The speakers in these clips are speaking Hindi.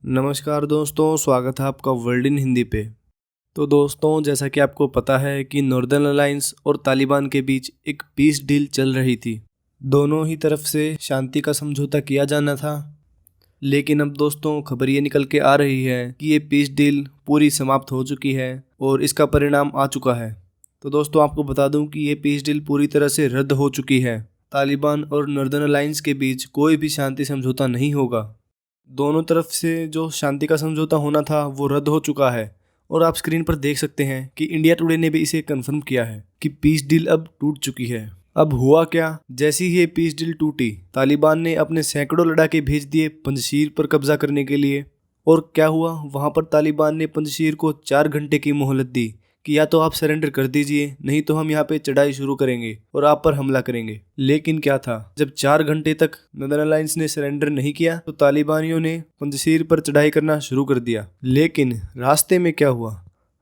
नमस्कार दोस्तों, स्वागत है आपका वर्ल्ड इन हिंदी पे। तो दोस्तों, जैसा कि आपको पता है कि नॉर्दर्न अलायंस और तालिबान के बीच एक पीस डील चल रही थी। दोनों ही तरफ से शांति का समझौता किया जाना था। लेकिन अब दोस्तों खबर ये निकल के आ रही है कि ये पीस डील पूरी समाप्त हो चुकी है और इसका परिणाम आ चुका है। तो दोस्तों आपको बता दूं कि ये पीस डील पूरी तरह से रद्द हो चुकी है। तालिबान और नॉर्दर्न अलायंस के बीच कोई भी शांति समझौता नहीं होगा। दोनों तरफ से जो शांति का समझौता होना था वो रद्द हो चुका है और आप स्क्रीन पर देख सकते हैं कि इंडिया टुडे ने भी इसे कंफर्म किया है कि पीस डील अब टूट चुकी है। अब हुआ क्या, जैसी ही ये पीस डील टूटी, तालिबान ने अपने सैकड़ों लड़ाके भेज दिए पंजशीर पर कब्जा करने के लिए। और क्या हुआ, वहां पर तालिबान ने पंजशीर को 4 घंटे की मोहलत दी कि या तो आप सरेंडर कर दीजिए, नहीं तो हम यहाँ पे चढ़ाई शुरू करेंगे और आप पर हमला करेंगे। लेकिन क्या था, जब 4 घंटे तक नॉर्दर्न अलायंस ने सरेंडर नहीं किया तो तालिबानियों ने पंजशीर पर चढ़ाई करना शुरू कर दिया। लेकिन रास्ते में क्या हुआ,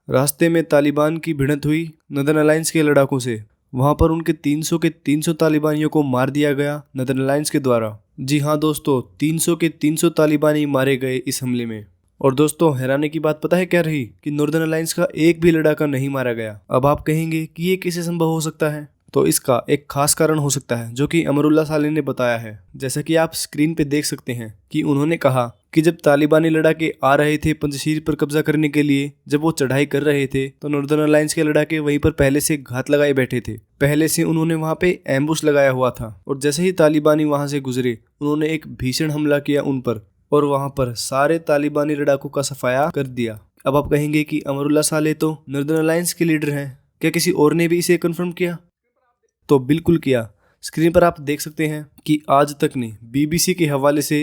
रास्ते में तालिबान की भिड़ंत हुई नॉर्दर्न अलायंस के लड़ाकों से। वहां पर उनके 300 के 300 तालिबानियों को मार दिया गया नॉर्दर्न अलायंस के द्वारा। जी हाँ दोस्तों, 300 के 300 तालिबानी मारे गए इस हमले में। और दोस्तों हैरानी की बात पता है क्या रही, कि नॉर्दर्न अलायंस का एक भी लड़ाका नहीं मारा गया। अब आप कहेंगे कि ये कैसे संभव हो सकता है, तो इसका एक खास कारण हो सकता है जो कि अमरुल्लाह साले ने बताया है। जैसा कि आप स्क्रीन पे देख सकते हैं कि उन्होंने कहा कि जब तालिबानी लड़ाके आ रहे थे पंजशीर पर कब्जा करने के लिए, जब वो चढ़ाई कर रहे थे तो नॉर्दर्न अलायंस के लड़ाके वहीं पर पहले से घात लगाए बैठे थे। पहले से उन्होंने वहां पे एम्बुश लगाया हुआ था और जैसे ही तालिबानी वहां से गुजरे उन्होंने एक भीषण हमला किया उन पर और वहां पर सारे तालिबानी लड़ाकों का सफाया कर दिया। अब आप कहेंगे कि अमरुल्लाह साले तो नॉर्दर्न अलायंस के लीडर हैं, क्या किसी और ने भी इसे कंफर्म किया? तो बिल्कुल किया। स्क्रीन पर आप देख सकते हैं कि आज तक ने बीबीसी के हवाले से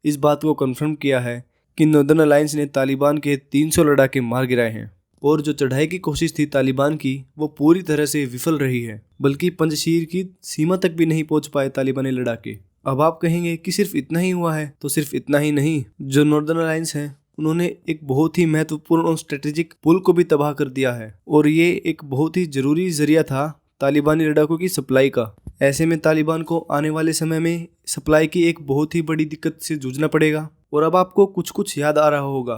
इस बात को कंफर्म किया है कि नॉर्दर्न अलायंस ने तालिबान के 300 लड़ाके मार गिराए हैं और जो चढ़ाई की कोशिश थी तालिबान की वो पूरी तरह से विफल रही है, बल्कि पंजशीर की सीमा तक भी नहीं पहुंच पाए तालिबानी लड़ाके। अब आप कहेंगे कि सिर्फ इतना ही हुआ है, तो सिर्फ इतना ही नहीं, जो नॉर्दर्न अलायंस है उन्होंने एक बहुत ही महत्वपूर्ण और स्ट्रेटेजिक पुल को भी तबाह कर दिया है और ये एक बहुत ही जरूरी जरिया था तालिबानी लड़ाकों की सप्लाई का। ऐसे में तालिबान को आने वाले समय में सप्लाई की एक बहुत ही बड़ी दिक्कत से जूझना पड़ेगा। और अब आपको कुछ कुछ याद आ रहा होगा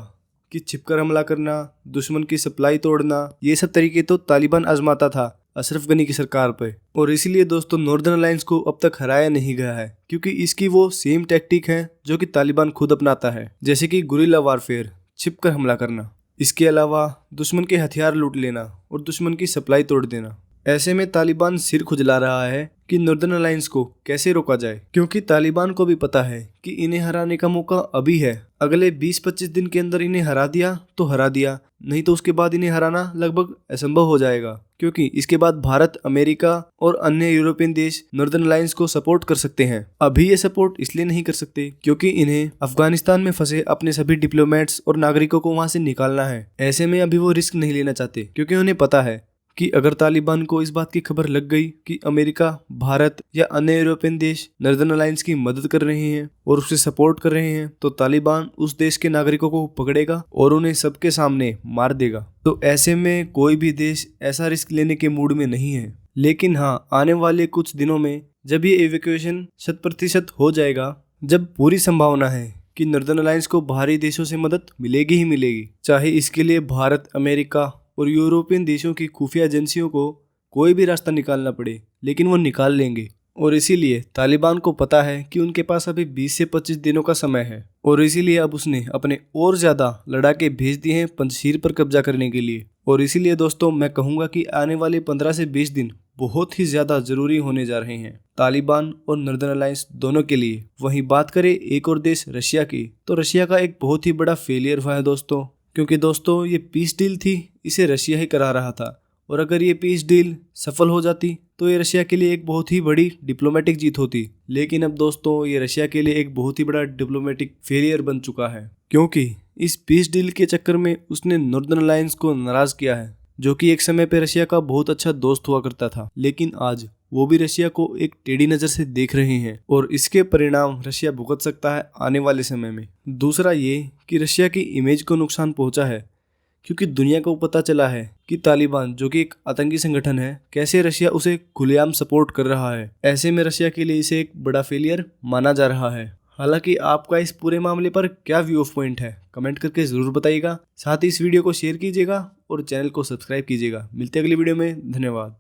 कि छिपकर हमला करना, दुश्मन की सप्लाई तोड़ना, ये सब तरीके तो तालिबान आजमाता था अशरफ गनी की सरकार पे। और इसीलिए दोस्तों नॉर्दर्न अलायंस को अब तक हराया नहीं गया है, क्योंकि इसकी वो सेम टैक्टिक है जो कि तालिबान खुद अपनाता है, जैसे कि गुरिल्ला वारफेयर, छिपकर हमला करना। इसके अलावा दुश्मन के हथियार लूट लेना और दुश्मन की सप्लाई तोड़ देना। ऐसे में तालिबान सिर खुजला रहा है कि नॉर्दर्न अलायंस को कैसे रोका जाए, क्योंकि तालिबान को भी पता है कि इन्हें हराने का मौका अभी है। अगले 20-25 दिन के अंदर इन्हें हरा दिया तो हरा दिया, नहीं तो उसके बाद इन्हें हराना लगभग असंभव हो जाएगा, क्योंकि इसके बाद भारत, अमेरिका और अन्य यूरोपियन देश नॉर्दर्न अलायंस को सपोर्ट कर सकते हैं। अभी ये सपोर्ट इसलिए नहीं कर सकते क्योंकि इन्हें अफगानिस्तान में फंसे अपने सभी डिप्लोमेट्स और नागरिकों को वहां से निकालना है। ऐसे में अभी वो रिस्क नहीं लेना चाहते, क्योंकि उन्हें पता है कि अगर तालिबान को इस बात की खबर लग गई कि अमेरिका, भारत या अन्य यूरोपियन देश नॉर्दर्न अलायंस की मदद कर रहे हैं और उसे सपोर्ट कर रहे हैं, तो तालिबान उस देश के नागरिकों को पकड़ेगा और उन्हें सबके सामने मार देगा। तो ऐसे में कोई भी देश ऐसा रिस्क लेने के मूड में नहीं है। लेकिन हाँ, आने वाले कुछ दिनों में जब ये इवैक्यूएशन 100% हो जाएगा, जब पूरी संभावना है कि नॉर्दर्न अलायंस को बाहरी देशों से मदद मिलेगी ही मिलेगी, चाहे इसके लिए भारत, अमेरिका और यूरोपियन देशों की खुफिया एजेंसियों को कोई भी रास्ता निकालना पड़े, लेकिन वो निकाल लेंगे। और इसीलिए तालिबान को पता है कि उनके पास अभी 20 से 25 दिनों का समय है और इसीलिए अब उसने अपने और ज़्यादा लड़ाके भेज दिए हैं पंजशीर पर कब्जा करने के लिए। और इसीलिए दोस्तों मैं कहूँगा कि आने वाले 15 से 20 दिन बहुत ही ज़्यादा ज़रूरी होने जा रहे हैं तालिबान और नॉर्दर्न अलायंस दोनों के लिए। वहीं बात करें एक और देश रशिया की, तो रशिया का एक बहुत ही बड़ा फेलियर हुआ है दोस्तों, क्योंकि दोस्तों ये पीस डील थी, इसे रशिया ही करा रहा था। और अगर ये पीस डील सफल हो जाती तो ये रशिया के लिए एक बहुत ही बड़ी डिप्लोमेटिक जीत होती। लेकिन अब दोस्तों ये रशिया के लिए एक बहुत ही बड़ा डिप्लोमेटिक फेलियर बन चुका है, क्योंकि इस पीस डील के चक्कर में उसने नॉर्दर्न अलायंस को नाराज किया है, जो कि एक समय पे रशिया का बहुत अच्छा दोस्त हुआ करता था। लेकिन आज वो भी रशिया को एक टेढ़ी नज़र से देख रहे हैं और इसके परिणाम रशिया भुगत सकता है आने वाले समय में। दूसरा ये कि रशिया की इमेज को नुकसान पहुंचा है, क्योंकि दुनिया को पता चला है कि तालिबान, जो कि एक आतंकी संगठन है, कैसे रशिया उसे खुलेआम सपोर्ट कर रहा है। ऐसे में रशिया के लिए इसे एक बड़ा फेलियर माना जा रहा है। हालांकि आपका इस पूरे मामले पर क्या व्यू ऑफ पॉइंट है, कमेंट करके ज़रूर बताइएगा। साथ ही इस वीडियो को शेयर कीजिएगा और चैनल को सब्सक्राइब कीजिएगा। मिलते हैं अगली वीडियो में। धन्यवाद।